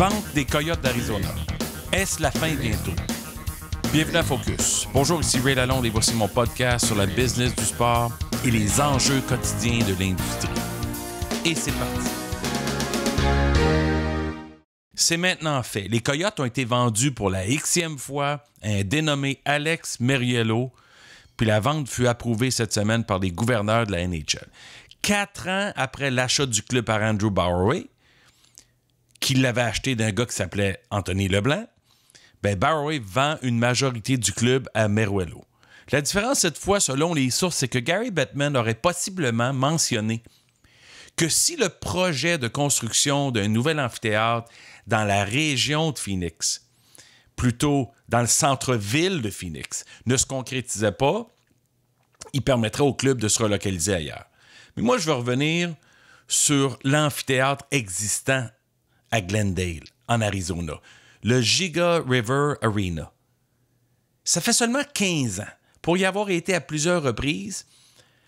Vente des Coyotes d'Arizona. Est-ce la fin bientôt? Bienvenue à Focus. Bonjour, ici Ray Lalonde et voici mon podcast sur la business du sport et les enjeux quotidiens de l'industrie. Et c'est parti. C'est maintenant fait. Les Coyotes ont été vendus pour la Xème fois à un dénommé Alex Meriello, puis la vente fut approuvée cette semaine par les gouverneurs de la NHL. 4 ans après l'achat du club par Andrew Barroway, qui l'avait acheté d'un gars qui s'appelait Anthony Leblanc, Barroway vend une majorité du club à Meriello. La différence cette fois, selon les sources, c'est que Gary Bettman aurait possiblement mentionné que si le projet de construction d'un nouvel amphithéâtre dans la région de Phoenix, plutôt dans le centre-ville de Phoenix, ne se concrétisait pas, il permettrait au club de se relocaliser ailleurs. Mais moi, je veux revenir sur l'amphithéâtre existant à Glendale, en Arizona, le Giga River Arena. Ça fait seulement 15 ans. Pour y avoir été à plusieurs reprises,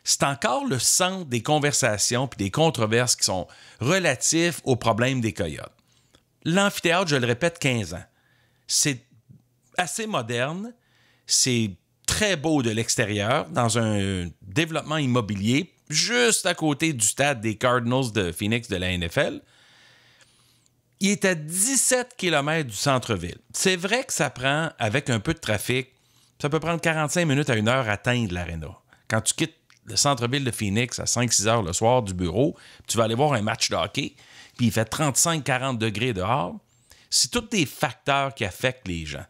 c'est encore le centre des conversations et des controverses qui sont relatifs aux problèmes des Coyotes. L'amphithéâtre, je le répète, 15 ans. C'est assez moderne, c'est très beau de l'extérieur, dans un développement immobilier, juste à côté du stade des Cardinals de Phoenix de la NFL. Il est à 17 km du centre-ville. C'est vrai que ça prend, avec un peu de trafic, ça peut prendre 45 minutes à 1 heure à atteindre l'aréna. Quand tu quittes le centre-ville de Phoenix à 5-6 heures le soir du bureau, tu vas aller voir un match de hockey, puis il fait 35-40 degrés dehors, c'est tous des facteurs qui affectent les gens.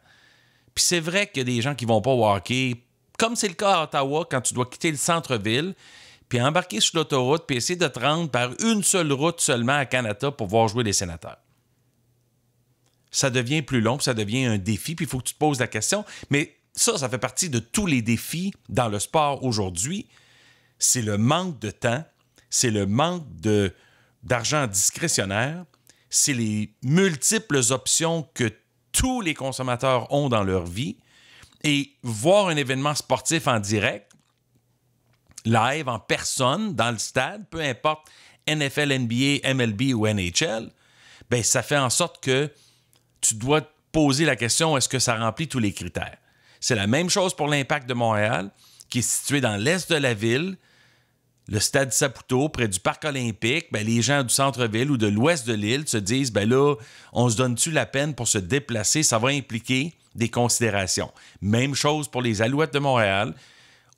Puis c'est vrai qu'il y a des gens qui vont pas au hockey, comme c'est le cas à Ottawa, quand tu dois quitter le centre-ville, puis embarquer sur l'autoroute, puis essayer de te rendre par une seule route seulement à Canada pour voir jouer les Sénateurs. Ça devient plus long, puis ça devient un défi, puis il faut que tu te poses la question. Mais ça fait partie de tous les défis dans le sport aujourd'hui. C'est le manque de temps, c'est le manque d'argent discrétionnaire, c'est les multiples options que tous les consommateurs ont dans leur vie. Et voir un événement sportif en direct, live, en personne, dans le stade, peu importe NFL, NBA, MLB ou NHL, ça fait en sorte que tu dois te poser la question, est-ce que ça remplit tous les critères? C'est la même chose pour l'Impact de Montréal, qui est situé dans l'est de la ville, le stade Saputo, près du parc olympique. Les gens du centre-ville ou de l'ouest de l'île se disent, là, on se donne-tu la peine pour se déplacer? Ça va impliquer des considérations. Même chose pour les Alouettes de Montréal,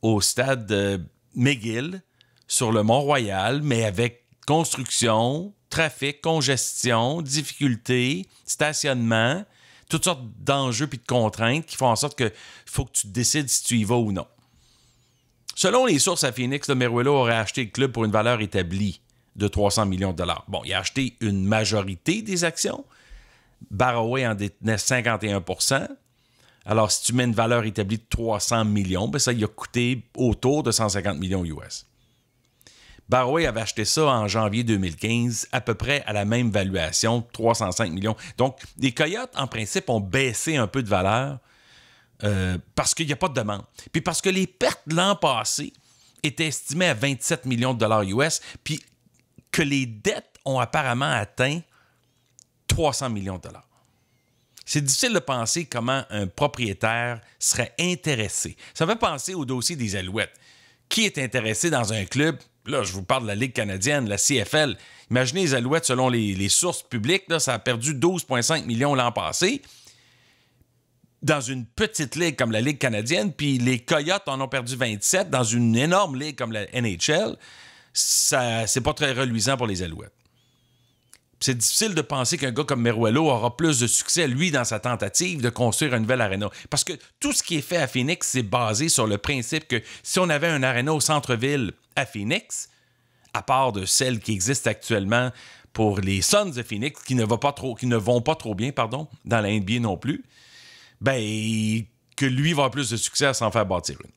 au stade McGill, sur le Mont-Royal, mais avec construction, trafic, congestion, difficultés, stationnement, toutes sortes d'enjeux et de contraintes qui font en sorte qu'il faut que tu décides si tu y vas ou non. Selon les sources à Phoenix, le Meriello aurait acheté le club pour une valeur établie de 300 millions de dollars. Bon, il a acheté une majorité des actions. Barroway en détenait 51%. Alors, si tu mets une valeur établie de 300 millions, ça lui a coûté autour de 150 millions US. Barroway avait acheté ça en janvier 2015, à peu près à la même valuation, 305 millions. Donc, les Coyotes, en principe, ont baissé un peu de valeur parce qu'il n'y a pas de demande. Puis parce que les pertes l'an passé étaient estimées à 27 millions de dollars US, puis que les dettes ont apparemment atteint 300 millions de dollars. C'est difficile de penser comment un propriétaire serait intéressé. Ça fait penser au dossier des Alouettes. Qui est intéressé dans un club? Là, je vous parle de la Ligue canadienne, la CFL. Imaginez les Alouettes, selon les sources publiques, là, ça a perdu 12,5 millions l'an passé dans une petite ligue comme la Ligue canadienne, puis les Coyotes en ont perdu 27 dans une énorme ligue comme la NHL. C'est pas très reluisant pour les Alouettes. C'est difficile de penser qu'un gars comme Meriello aura plus de succès, lui, dans sa tentative de construire une nouvelle aréna. Parce que tout ce qui est fait à Phoenix, c'est basé sur le principe que si on avait un aréna au centre-ville à Phoenix, à part de celle qui existe actuellement pour les Suns de Phoenix, qui ne vont pas trop bien, dans la NBA non plus, que lui va avoir plus de succès à s'en faire bâtir une.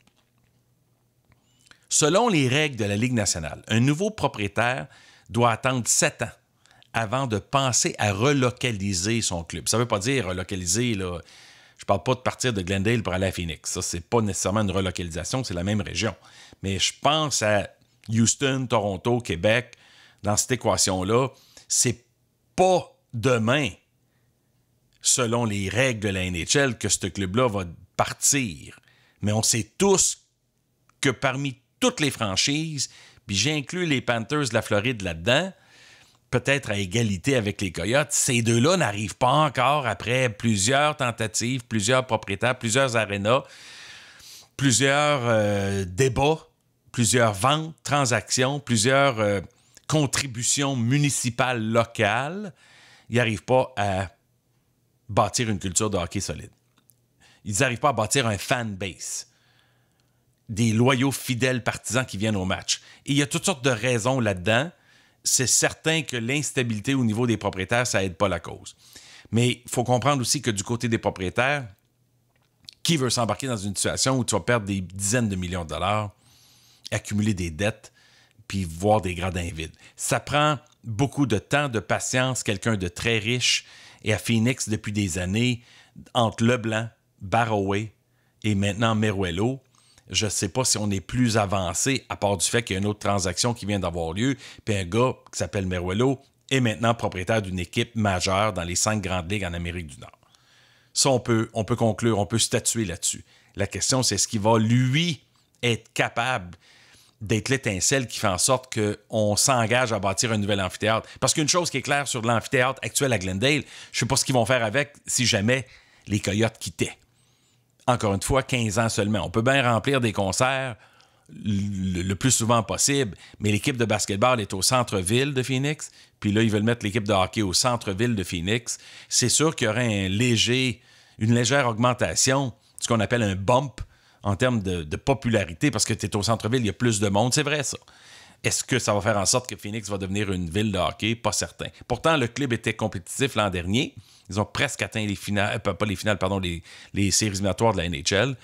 Selon les règles de la Ligue nationale, un nouveau propriétaire doit attendre 7 ans avant de penser à relocaliser son club. Ça ne veut pas dire relocaliser, là. Je parle pas de partir de Glendale pour aller à Phoenix. Ça, c'est pas nécessairement une relocalisation, c'est la même région. Mais je pense à Houston, Toronto, Québec. Dans cette équation-là, c'est pas demain selon les règles de la NHL, que ce club-là va partir. Mais on sait tous que parmi toutes les franchises, puis j'inclus les Panthers de la Floride là-dedans, peut-être à égalité avec les Coyotes, ces deux-là n'arrivent pas encore après plusieurs tentatives, plusieurs propriétaires, plusieurs arénas, plusieurs débats, plusieurs ventes, transactions, plusieurs contributions municipales locales. Ils n'arrivent pas à bâtir une culture de hockey solide. Ils n'arrivent pas à bâtir un fan base. Des loyaux fidèles partisans qui viennent au match. Et il y a toutes sortes de raisons là-dedans. C'est certain que l'instabilité au niveau des propriétaires, ça n'aide pas la cause. Mais il faut comprendre aussi que du côté des propriétaires, qui veut s'embarquer dans une situation où tu vas perdre des dizaines de millions de dollars, accumuler des dettes, puis voir des gradins vides? Ça prend beaucoup de temps, de patience, quelqu'un de très riche. Et à Phoenix, depuis des années, entre Leblanc, Barroway et maintenant Meruelo, je ne sais pas si on est plus avancé, à part du fait qu'il y a une autre transaction qui vient d'avoir lieu, puis un gars qui s'appelle Meruelo est maintenant propriétaire d'une équipe majeure dans les 5 grandes ligues en Amérique du Nord. Ça, on peut conclure, on peut statuer là-dessus. La question, c'est est-ce qu'il va, lui, être capable d'être l'étincelle qui fait en sorte qu'on s'engage à bâtir un nouvel amphithéâtre? Parce qu'une chose qui est claire sur l'amphithéâtre actuel à Glendale, je ne sais pas ce qu'ils vont faire avec si jamais les Coyotes quittaient. Encore une fois, 15 ans seulement. On peut bien remplir des concerts le plus souvent possible, mais l'équipe de basketball est au centre-ville de Phoenix, puis là, ils veulent mettre l'équipe de hockey au centre-ville de Phoenix. C'est sûr qu'il y aurait une légère augmentation, ce qu'on appelle un bump en termes de popularité, parce que tu es au centre-ville, il y a plus de monde, c'est vrai ça. Est-ce que ça va faire en sorte que Phoenix va devenir une ville de hockey? Pas certain. Pourtant, le club était compétitif l'an dernier. Ils ont presque atteint les finales, pas les finales, pardon, les séries éliminatoires de la NHL.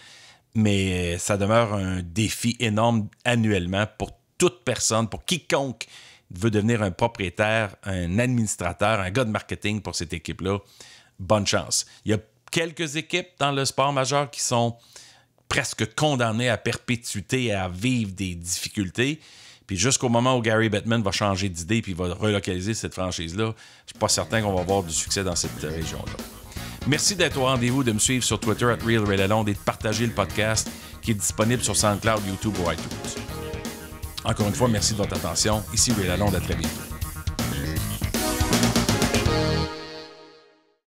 Mais ça demeure un défi énorme annuellement pour toute personne, pour quiconque veut devenir un propriétaire, un administrateur, un gars de marketing pour cette équipe-là. Bonne chance. Il y a quelques équipes dans le sport majeur qui sont presque condamnées à perpétuité et à vivre des difficultés. Puis jusqu'au moment où Gary Bettman va changer d'idée puis va relocaliser cette franchise-là, je suis pas certain qu'on va avoir du succès dans cette région-là. Merci d'être au rendez-vous, de me suivre sur Twitter @RealRayLalonde et de partager le podcast qui est disponible sur SoundCloud, YouTube ou iTunes. Encore une fois, merci de votre attention. Ici Ray Lalonde, à très bientôt.